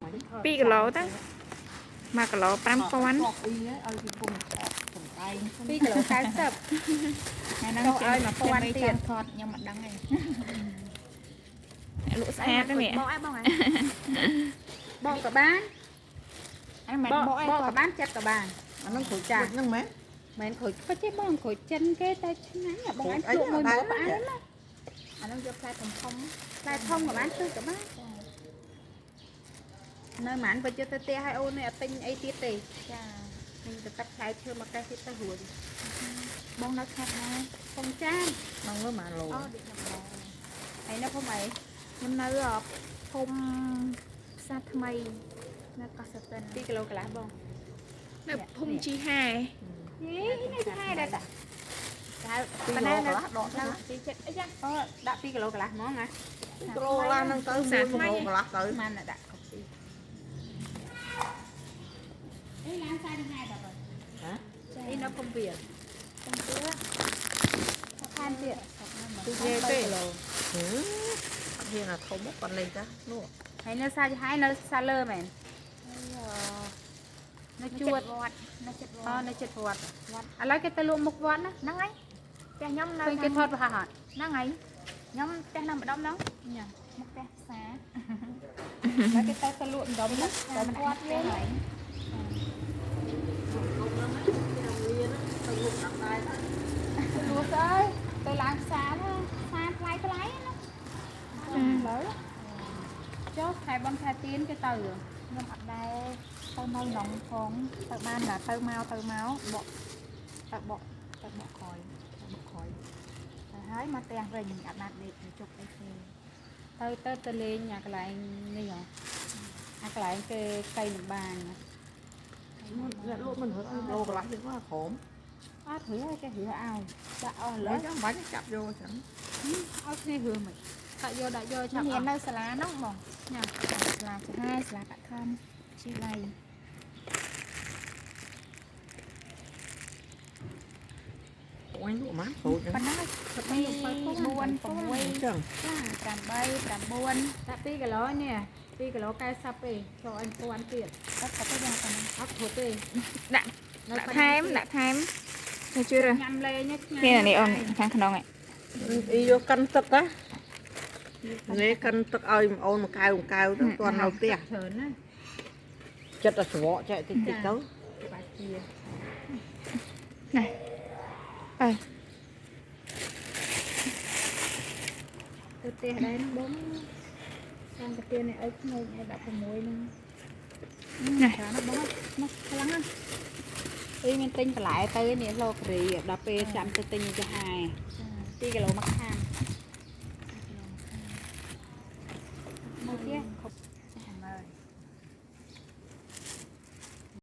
2 គីឡូទៅ1 គីឡូ 5 ពាន់ 2 គីឡូ 90 ហើយនឹងឲ្យ 1000 ទៀតថតខ្ញុំមិនដឹងទេ លក់ស្អាតទេនេះ បងអីបងអីបងក៏បានអីមិនបងក៏បានចិត្តក៏បានអានឹងគ្រូចាស់ហ្នឹងមែនគ្រូក៏ចេះបងគ្រូចិនគេតែឆ្ងាញ់បងអញភ្លក់មួយមកផ្អែមណាអានឹងយកផ្លែធំផ្លែធំក៏បានគឺក៏បាននៅហ្មងបើយកទៅផ្ទះឲ្យអូននេះអត់ទិញអីទៀតទេចាខ្ញុំទៅកាត់ផ្លែឈើមកកេះទៀតទៅរួចបងនៅខេត្តណាកំចានបងមើលម៉ាឡូអូដូចខ្ញុំបងហើយនៅភូមិអីខ្ញុំនៅភូមិផ្សារថ្មីនៅកោះសតិន2 គីឡូកន្លះបង នៅភូមិជីហែ នេះជីហែដែរតាប៉ុន្តែដកទៅទីចិត្តអីចាអូដាក់ 2 គីឡូកន្លះហ្មងណា គីឡូកន្លះហ្នឹងទៅ1 គីឡូកន្លះទៅ បានដាក់កុំពីអីឡើងសាយហែដល់បងហ៎នេះនៅភូមិវាភូមិវាខានទៀតទីគេទេ អត់ហ៊ានអាធំមកប៉ុណ្ណេះចានោះ ហើយនៅសាយហែនៅសាលើមែននៅជួតវត្តនៅចិត្តវត្តនៅចិត្តវត្តឥឡូវគេទៅលក់មុខវត្តណាហ្នឹងហើយផ្ទះខ្ញុំនៅគេថតប្រហែលអត់ហ្នឹងហើយខ្ញុំផ្ទះនៅម្ដុំហ្នឹងញ៉ាំមុខផ្ទះផ្សារហើយគេទៅលក់ម្ដុំណាតែមិនអត់ទេហើយលក់អើយទៅឡើងផ្សារណាផ្សារថ្លៃណាលើចុះខែបំខែទៀនគេទៅខ្ញុំអត់ដែរទៅនៅក្នុងផងទៅបានណាទៅមកបកក្រោយទៅហើយមកផ្ទះវិញអត់បានដេកជប់អីទេទៅលេងអាកន្លែងនេះហ៎អាកន្លែងគេកៃនឹងបានលក់មិនគីឡូកន្លះទៀតមកក្រម អត់រឿគេរឿឲ្យដាក់អស់លើ ចាំបាច់ចាប់យកចឹង ឲ្យគ្នារឿមិនដាក់យកចាប់មាននៅសាលានោះហ្មងញ៉ាំសាលាឆ្ងាយសាលាបឋមជីឡៃ អូនលក់មកប្រូចចឹង ប៉ុណ្ណឹងទៅ4 6ចឹងចា8 9ដាក់2 គីឡូនេះ2 គីឡូ 90ទេចូលអញ1000ទៀតតែទៅយ៉ាងប៉ុណ្ណឹងអត់ព្រោះទេ ដាក់ថែមទៅជួយរើ ញ៉ាំលេងនេះ នេះនេះអូនខាងក្នុងឯង អីយកកាន់ទឹកណានេះកាន់ទឹកឲ្យអូនមួយកែវទៅទាន់នៅផ្ទះ ច្រើនណា ចិត្តតែស្រវក់ចែកតិចទៅ បាជា នេះអើ ទៅផ្ទះដែរបងតាមកាទៀននេះអីខ្មោចឲ្យ16ហ្នឹងច្រើនណាស់បងមកខ្លាំងណាស់អីមានទិញបន្លែទៅនេះលោករីដល់ពេលចាំទៅទិញទៅហា2 គីឡូមកខាង